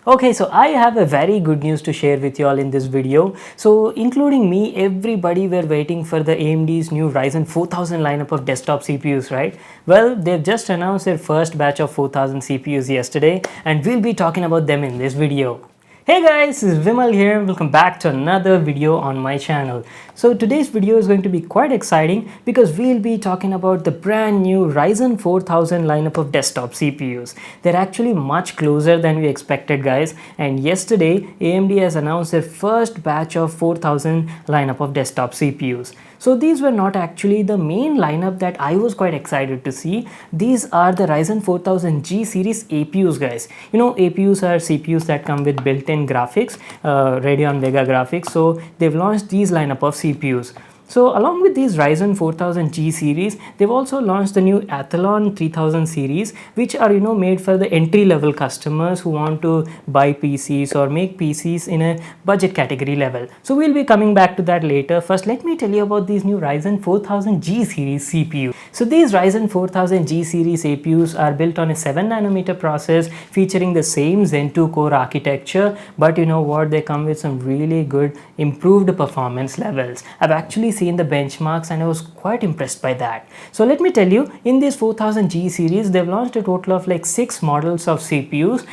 Okay, so I have a very good news to share with you all in this video. So including me, everybody were waiting for the AMD's new Ryzen 4000 lineup of desktop CPUs, right? Well, they've just announced their first batch of 4000 CPUs yesterday, and we'll be talking about them in this video. Hey guys, this is Vimal here. Welcome back to another video on my channel. So today's video is going to be quite exciting because we'll be talking about the brand new Ryzen 4000 lineup of desktop CPUs. They're actually much closer than we expected, guys, and yesterday AMD has announced their first batch of 4000 lineup of desktop CPUs. So these were not actually the main lineup that I was quite excited to see. These are the Ryzen 4000G series APUs, guys. You know, APUs are CPUs that come with built-in graphics, Radeon Vega graphics. So they've launched these lineup of CPUs. So along with these Ryzen 4000G series, they've also launched the new Athlon 3000 series, which are made for the entry-level customers who want to buy PCs or make PCs in a budget category level. So we'll be coming back to that later. First, let me tell you about these new Ryzen 4000G series CPU. So these Ryzen 4000G series APUs are built on a 7nm process featuring the same Zen 2 core architecture, but you know what, they come with some really good improved performance levels. I've actually seen the benchmarks and I was quite impressed by that. So let me tell you, in this 4000G series, they've launched a total of like 6 models of CPUs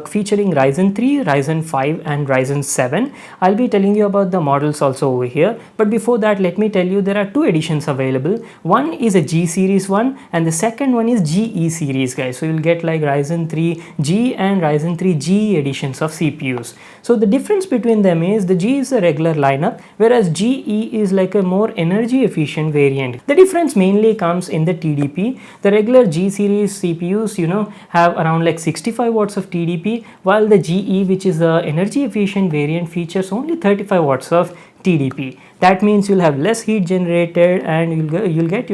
featuring Ryzen 3, Ryzen 5 and Ryzen 7. I'll be telling you about the models also over here, but before that let me tell you there are 2 editions available. One is a G series one and the second one is GE series, guys. So you'll get like Ryzen 3 G and Ryzen 3 GE editions of CPUs. So the difference between them is the G is a regular lineup, whereas GE is like a more energy efficient variant. The difference mainly comes in the TDP. The regular G series CPUs have around like 65 watts of TDP, while the GE, which is the energy efficient variant, features only 35 watts of TDP. That means you'll have less heat generated and you'll get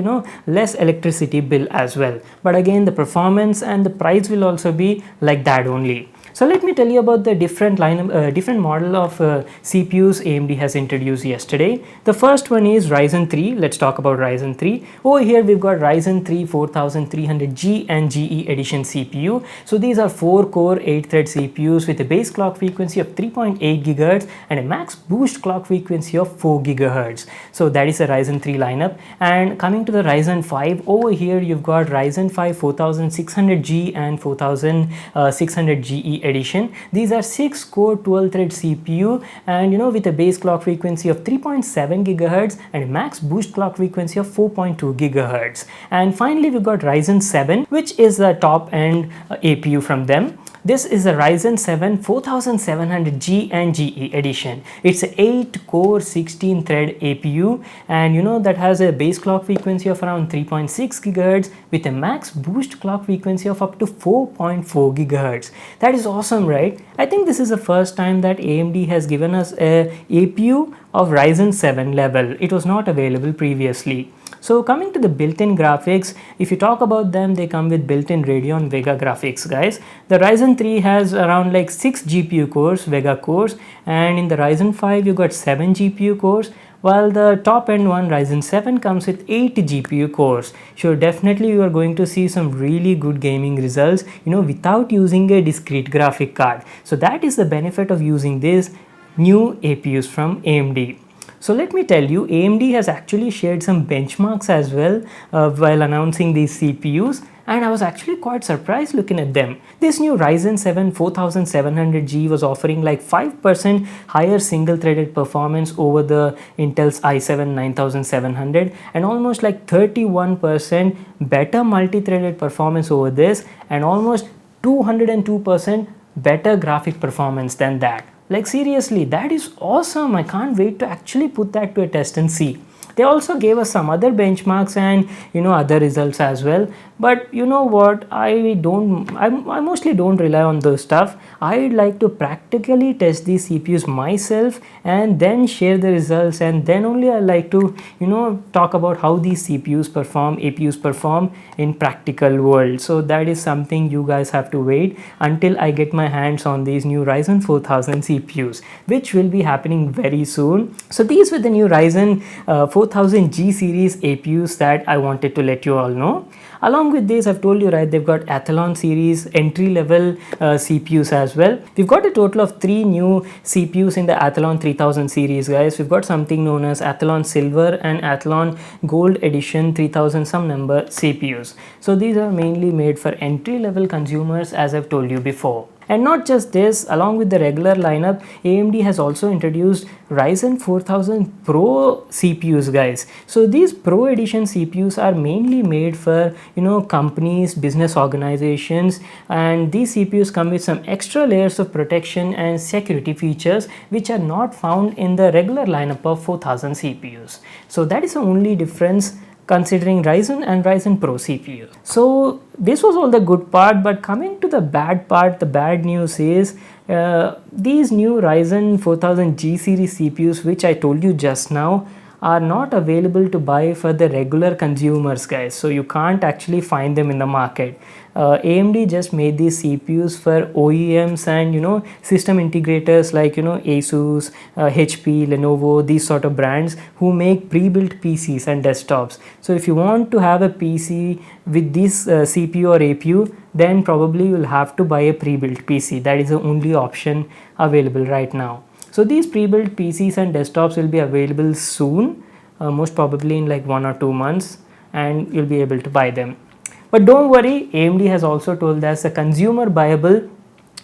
less electricity bill as well. But again, the performance and the price will also be like that only. So let me tell you about the different model of CPUs AMD has introduced yesterday. The first one is Ryzen 3. Let's talk about Ryzen 3. Over here we've got Ryzen 3 4300G and GE edition CPU. So these are 4-core 8-thread CPUs with a base clock frequency of 3.8 GHz and a max boost clock frequency of 4 GHz. So that is a Ryzen 3 lineup. And coming to the Ryzen 5, over here you've got Ryzen 5 4600G and 4600GE edition. These are 6-core 12-thread CPU and with a base clock frequency of 3.7 GHz and a max boost clock frequency of 4.2 GHz. And finally we've got Ryzen 7, which is the top end APU from them. This is a Ryzen 7 4700G and GE edition. It's an 8-core 16-thread APU and that has a base clock frequency of around 3.6 GHz with a max boost clock frequency of up to 4.4 GHz. That is awesome, right? I think this is the first time that AMD has given us a APU of Ryzen 7 level. It was not available previously. So coming to the built-in graphics, if you talk about them, they come with built-in Radeon Vega graphics, guys. The Ryzen 3 has around like 6 GPU cores, Vega cores, and in the Ryzen 5 you got 7 GPU cores, while the top end one Ryzen 7 comes with 8 GPU cores. So definitely you are going to see some really good gaming results without using a discrete graphic card. So that is the benefit of using these new APUs from AMD. So let me tell you, AMD has actually shared some benchmarks as well while announcing these CPUs, and I was actually quite surprised looking at them. This new Ryzen 7 4700G was offering like 5% higher single-threaded performance over the Intel's i7 9700 and almost like 31% better multi-threaded performance over this and almost 202% better graphic performance than that. Like seriously, that is awesome. I can't wait to actually put that to a test and see. They also gave us some other benchmarks and other results as well. But you know what, I mostly don't rely on those stuff. I'd like to practically test these CPUs myself and then share the results, and then only I like to talk about how these CPUs perform, APUs perform in practical world. So that is something you guys have to wait until I get my hands on these new Ryzen 4000 CPUs, which will be happening very soon. So these were the new Ryzen 4000G series APUs that I wanted to let you all know. Along with this, I've told you, right, they've got Athlon series entry level CPUs as well. We've got a total of 3 new CPUs in the Athlon 3000 series, guys. We've got something known as Athlon Silver and Athlon Gold Edition 3000 some number CPUs. So these are mainly made for entry level consumers, as I've told you before. And not just this, along with the regular lineup, AMD has also introduced Ryzen 4000 Pro CPUs, guys. So these Pro Edition CPUs are mainly made for, companies, business organizations, and these CPUs come with some extra layers of protection and security features which are not found in the regular lineup of 4000 CPUs. So that is the only difference considering Ryzen and Ryzen Pro CPU. So this was all the good part, but coming to the bad part, the bad news is these new Ryzen 4000G series CPUs, which I told you just now, are not available to buy for the regular consumers, guys. So you can't actually find them in the market. AMD just made these CPUs for OEMs and system integrators like Asus, HP, Lenovo, these sort of brands who make pre-built PCs and desktops. So if you want to have a PC with this CPU or APU, then probably you'll have to buy a pre-built PC. That is the only option available right now. So these pre-built PCs and desktops will be available soon, most probably in like 1 or 2 months, and you'll be able to buy them. But don't worry, AMD has also told us a consumer buyable,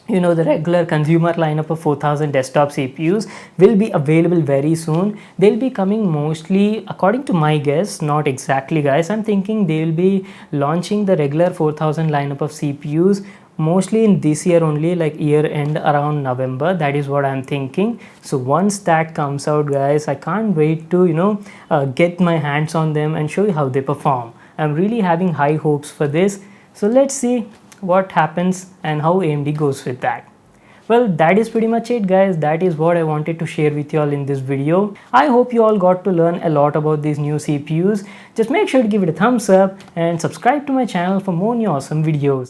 the regular consumer lineup of 4000 desktop CPUs will be available very soon. They'll be coming mostly, according to my guess, not exactly, guys. I'm thinking they'll be launching the regular 4000 lineup of CPUs mostly in this year only, like year end around November. That is what I'm thinking. So once that comes out, guys, I can't wait to get my hands on them and show you how they perform. I'm really having high hopes for this. So let's see what happens and how AMD goes with that. Well, that is pretty much it, guys. That is what I wanted to share with you all in this video. I hope you all got to learn a lot about these new CPUs. Just make sure to give it a thumbs up and subscribe to my channel for more new awesome videos.